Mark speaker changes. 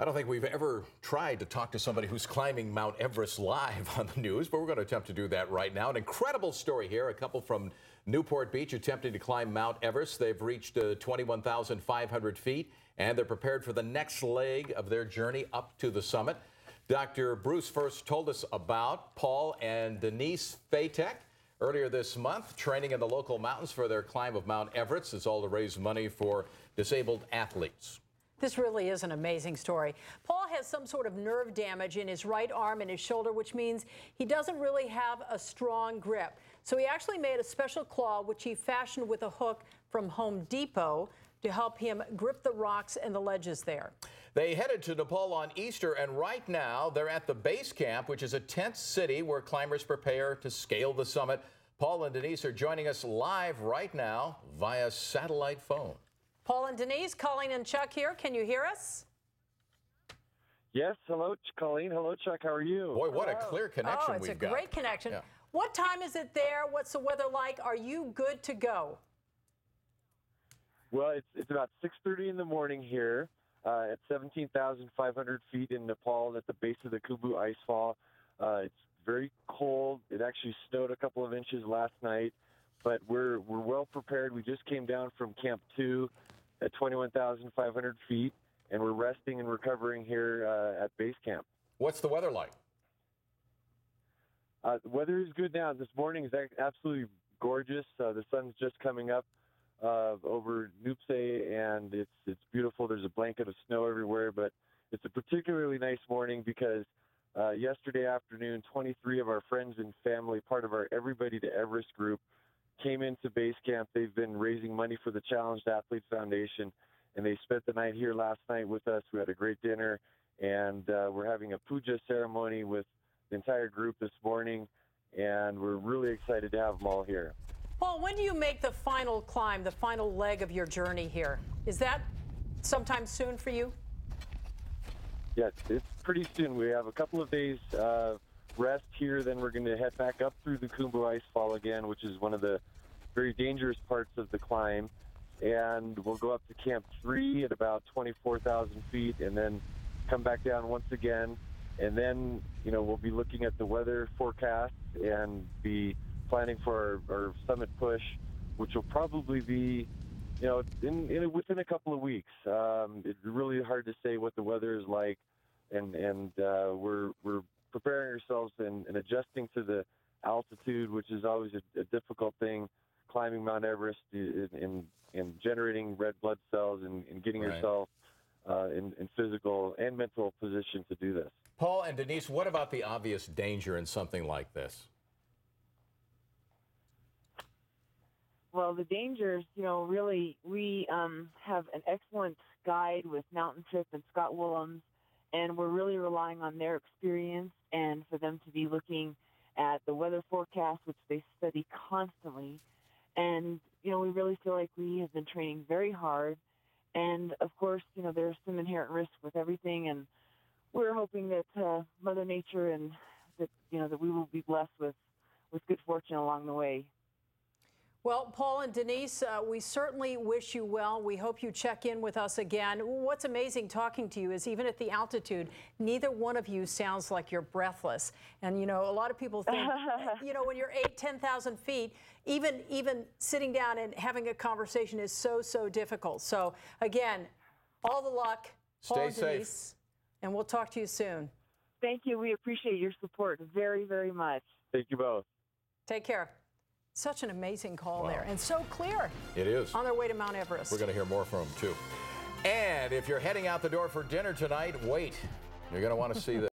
Speaker 1: I don't think we've ever tried to talk to somebody who's climbing Mount Everest live on the news, but we're going to attempt to do that right now. An incredible story here. A couple from Newport Beach attempting to climb Mount Everest. They've reached 21,500 feet, and they're prepared for the next leg of their journey up to the summit. Dr. Bruce first told us about Paul and Denise Fatek. Earlier this month, training in the local mountains for their climb of Mount Everest. It's all to raise money for disabled athletes.
Speaker 2: This really is an amazing story. Paul has some sort of nerve damage in his right arm and his shoulder, which means he doesn't really have a strong grip. So he actually made a special claw, which he fashioned with a hook from Home Depot to help him grip the rocks and the ledges there.
Speaker 1: They headed to Nepal on Easter, and right now they're at the base camp, which is a tent city where climbers prepare to scale the summit. Paul and Denise are joining us live right now via satellite phone.
Speaker 2: Paul and Denise, Colleen and Chuck here. Can you hear us?
Speaker 3: Yes. Hello, Colleen. Hello, Chuck. How are you?
Speaker 1: Boy, what a clear connection we've got.
Speaker 2: It's a great connection.
Speaker 1: Yeah.
Speaker 2: What time is it there? What's the weather like? Are you good to go?
Speaker 3: Well, it's about 6:30 in the morning here at 17,500 feet in Nepal at the base of the Khumbu Icefall. It's very cold. It actually snowed a couple of inches last night, but we're well prepared. We just came down from Camp 2 at 21,500 feet, and we're resting and recovering here at base camp.
Speaker 1: What's the weather like?
Speaker 3: The weather is good now. This morning is absolutely gorgeous. The sun's just coming up over Nuptse, and it's beautiful. There's a blanket of snow everywhere, but it's a particularly nice morning because yesterday afternoon, 23 of our friends and family, part of our Everybody to Everest group, came into base camp. They've been raising money for the Challenged Athletes Foundation, and they spent the night here last night with us. We had a great dinner, and we're having a puja ceremony with the entire group this morning, and we're really excited to have them all here.
Speaker 2: Paul, when do you make the final climb, the final leg of your journey here? Is that sometime soon for you?
Speaker 3: Yes, it's pretty soon. We have a couple of days rest here, then we're going to head back up through the Khumbu Icefall again, which is one of the very dangerous parts of the climb. And we'll go up to Camp 3 at about 24,000 feet and then come back down once again. And then, we'll be looking at the weather forecast and be planning for our summit push, which will probably be, within a couple of weeks. It's really hard to say what the weather is like, and we're preparing ourselves and adjusting to the altitude, which is always a difficult thing, climbing Mount Everest and generating red blood cells and getting yourself in physical and mental position to do this.
Speaker 1: Paul and Denise, what about the obvious danger in something like this?
Speaker 4: Well, the dangers, really, we have an excellent guide with Mountain Trip and Scott Willems, and we're really relying on their experience and for them to be looking at the weather forecast, which they study constantly. And, we really feel like we have been training very hard. And, of course, there's some inherent risk with everything, and we're hoping that Mother Nature and that, that we will be blessed with good fortune along the way.
Speaker 2: Well, Paul and Denise, we certainly wish you well. We hope you check in with us again. What's amazing talking to you is even at the altitude, neither one of you sounds like you're breathless. And, a lot of people think, when you're 10,000 feet, even sitting down and having a conversation is so difficult. So, again, all the luck, Paul and Denise, and we'll talk to you soon.
Speaker 4: Thank you. We appreciate your support very, very much.
Speaker 3: Thank you both.
Speaker 2: Take care. Such an amazing call there, and so clear.
Speaker 1: It is.
Speaker 2: On their way to Mount Everest.
Speaker 1: We're going to hear more from them, too. And if you're heading out the door for dinner tonight, wait. You're going to want to see this.